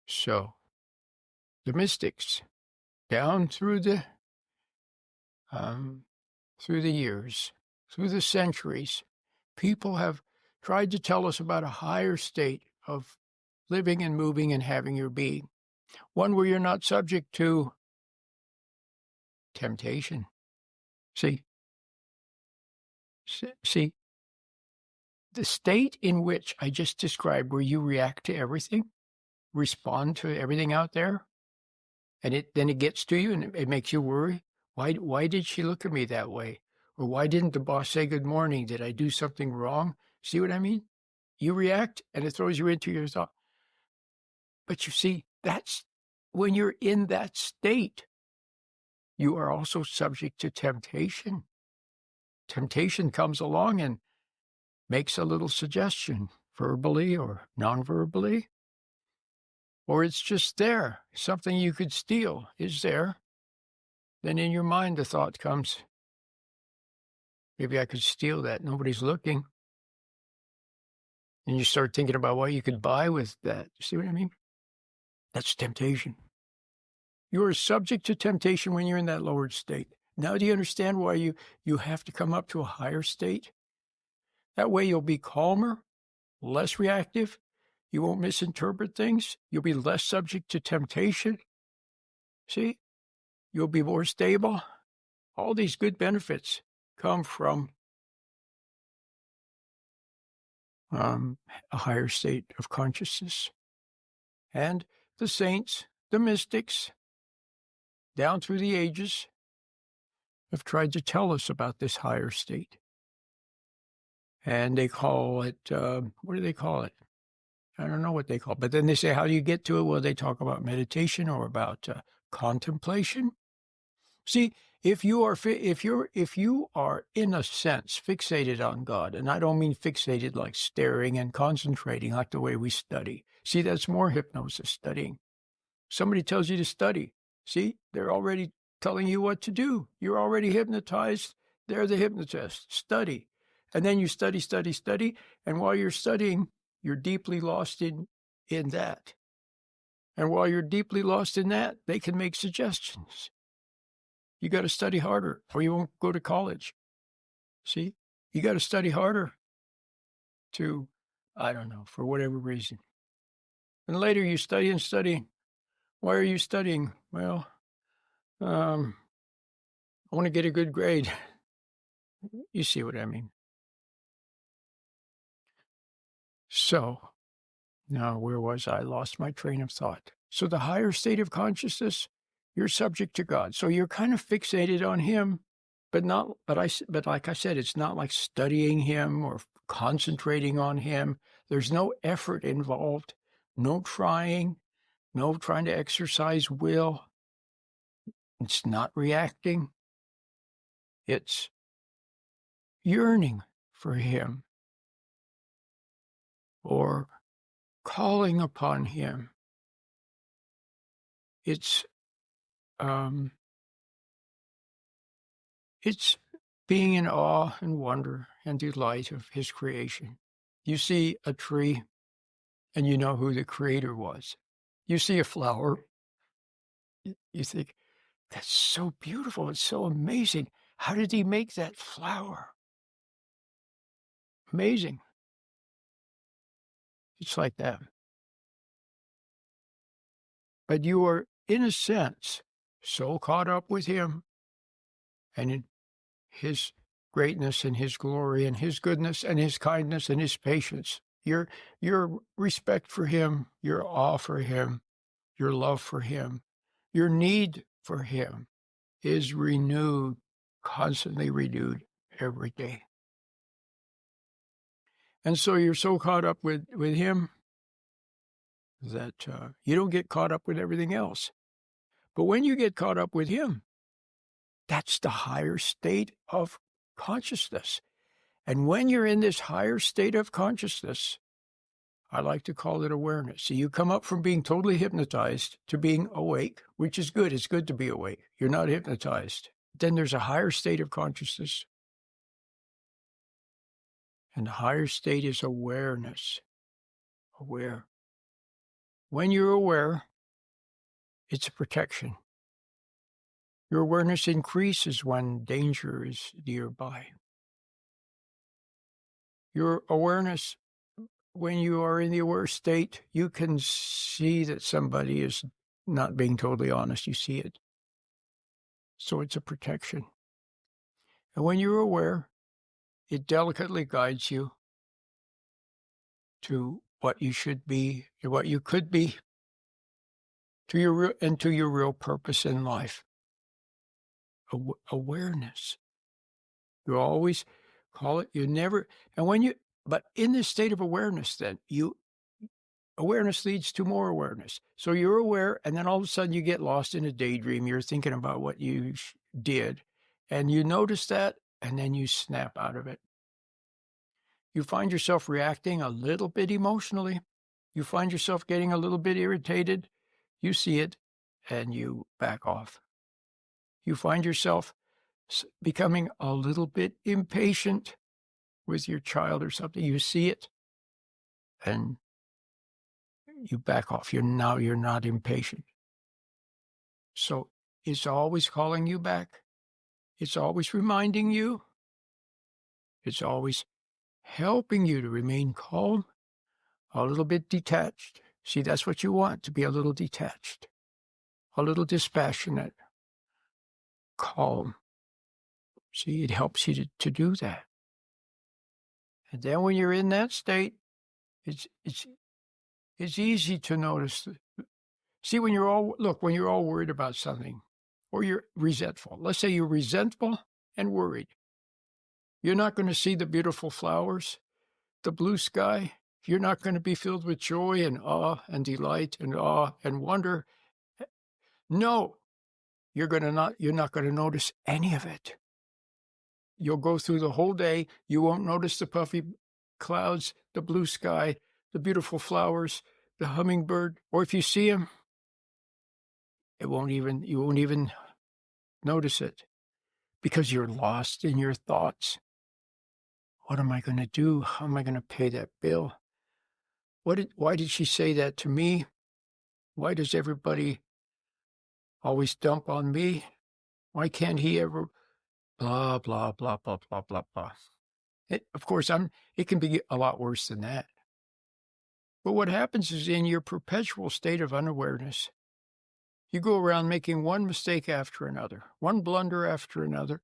So the mystics, down um, through the years, through the centuries, people have tried to tell us about a higher state of living and moving and having your being, one where you're not subject to temptation. See, see, the state in which I just described, where you react to everything, respond to everything out there, and then it gets to you and it makes you worry. Why did she look at me that way? Or why didn't the boss say good morning? Did I do something wrong? See what I mean? You react and it throws you into your thought. But you see, that's when you're in that state, you are also subject to temptation. Temptation comes along and makes a little suggestion, verbally or non-verbally, or it's just there. Something you could steal is there. Then in your mind, the thought comes, maybe I could steal that. Nobody's looking. And you start thinking about what you could buy with that. You see what I mean? That's temptation. You are subject to temptation when you're in that lowered state. Now, do you understand why you have to come up to a higher state? That way you'll be calmer, less reactive. You won't misinterpret things. You'll be less subject to temptation. See? You'll be more stable. All these good benefits come from a higher state of consciousness. And the saints, the mystics, down through the ages, have tried to tell us about this higher state. And they call it, what do they call it? I don't know what they call it. But then they say, how do you get to it? Well, they talk about meditation or about contemplation. See, if you are in a sense fixated on God, and I don't mean fixated like staring and concentrating like the way we study. See, that's more hypnosis, studying. Somebody tells you to study. See, they're already telling you what to do. You're already hypnotized. They're the hypnotist. Study. And then you study, study, study. And while you're studying, you're deeply lost in that. And while you're deeply lost in that, they can make suggestions. You got to study harder or you won't go to college. See, you got to study harder to, I don't know, for whatever reason. And later you study and study. Why are you studying? Well, I want to get a good grade. You see what I mean? So now where was I? Lost my train of thought. So the higher state of consciousness, you're subject to God. So you're kind of fixated on him, but like I said, it's not like studying him or concentrating on him. There's no effort involved, no trying to exercise will. It's not reacting. It's yearning for him or calling upon him. It's being in awe and wonder and delight of his creation. You see a tree and you know who the creator was. You see a flower, you think, that's so beautiful. It's so amazing. How did he make that flower? Amazing. It's like that. But you are, in a sense, so caught up with him and in his greatness and his glory and his goodness and his kindness and his patience. Your respect for him, your awe for him, your love for him, your need for him is renewed, constantly renewed every day. And so you're so caught up with him that you don't get caught up with everything else. But when you get caught up with him, that's the higher state of consciousness. And when you're in this higher state of consciousness, I like to call it awareness. So you come up from being totally hypnotized to being awake, which is good. It's good to be awake. You're not hypnotized. Then there's a higher state of consciousness. And the higher state is awareness. Aware. When you're aware, it's a protection. Your awareness increases when danger is nearby. Your awareness, when you are in the aware state, you can see that somebody is not being totally honest. You see it. So it's a protection. And when you're aware, it delicately guides you to what you should be, to what you could be, to your real purpose in life. Awareness. You always call it. You never. And when you, but in this state of awareness, then awareness leads to more awareness. So you're aware, and then all of a sudden you get lost in a daydream. You're thinking about what you did, and you notice that, and then you snap out of it. You find yourself reacting a little bit emotionally. You find yourself getting a little bit irritated. You see it, and you back off. You find yourself becoming a little bit impatient with your child or something. You see it, and you back off. You're not impatient. So it's always calling you back. It's always reminding you. It's always helping you to remain calm, a little bit detached. See, that's what you want, to be a little detached, a little dispassionate, calm. See, it helps you to do that. And then when you're in that state, it's easy to notice. See, when you're all worried about something, or you're resentful. Let's say you're resentful and worried. You're not going to see the beautiful flowers, the blue sky. You're not going to be filled with joy and awe and delight and awe and wonder. No, you're not going to notice any of it. You'll go through the whole day. You won't notice the puffy clouds, the blue sky, the beautiful flowers, the hummingbird, or if you see them, you won't even notice it because you're lost in your thoughts. What am I going to do? How am I going to pay that bill? Why did she say that to me? Why does everybody always dump on me? Why can't he ever? Blah, blah, blah, blah, blah, blah, blah. Of course, it can be a lot worse than that. But what happens is in your perpetual state of unawareness, you go around making one mistake after another, one blunder after another,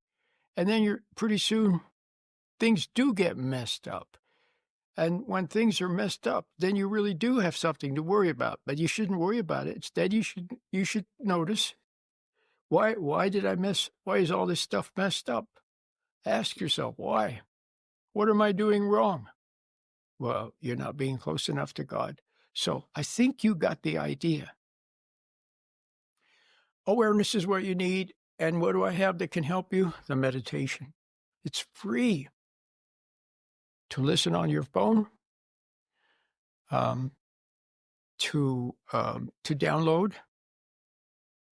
and then pretty soon things do get messed up. And when things are messed up, then you really do have something to worry about, but you shouldn't worry about it. Instead, you should notice, why is all this stuff messed up? Ask yourself, why? What am I doing wrong? Well, you're not being close enough to God. So I think you got the idea. Awareness is what you need. And what do I have that can help you? The meditation. It's free to listen on your phone, to download,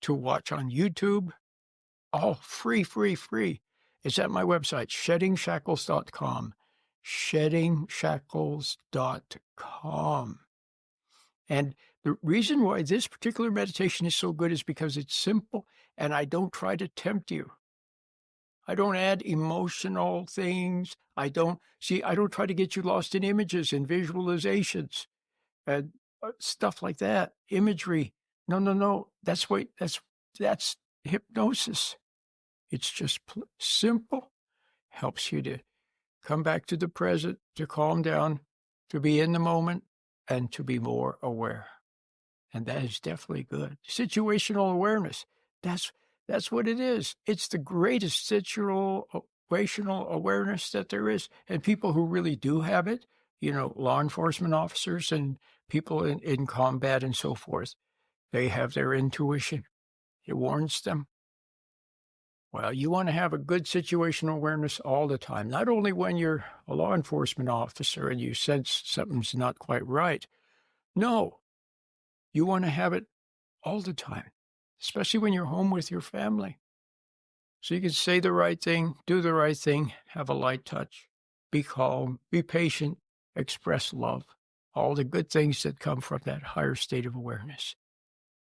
to watch on YouTube. All free. It's at my website, sheddingshackles.com. sheddingshackles.com. And the reason why this particular meditation is so good is because it's simple, and I don't try to tempt you. I don't add emotional things. I don't try to get you lost in images and visualizations and stuff like that, imagery. No. That's hypnosis. It's just simple, helps you to come back to the present, to calm down, to be in the moment, and to be more aware. And that is definitely good. Situational awareness, that's what it is. It's the greatest situational awareness that there is. And people who really do have it, law enforcement officers and people in combat and so forth, they have their intuition. It warns them. Well, you want to have a good situational awareness all the time, not only when you're a law enforcement officer and you sense something's not quite right. No, you want to have it all the time, especially when you're home with your family. So you can say the right thing, do the right thing, have a light touch, be calm, be patient, express love. all the good things that come from that higher state of awareness.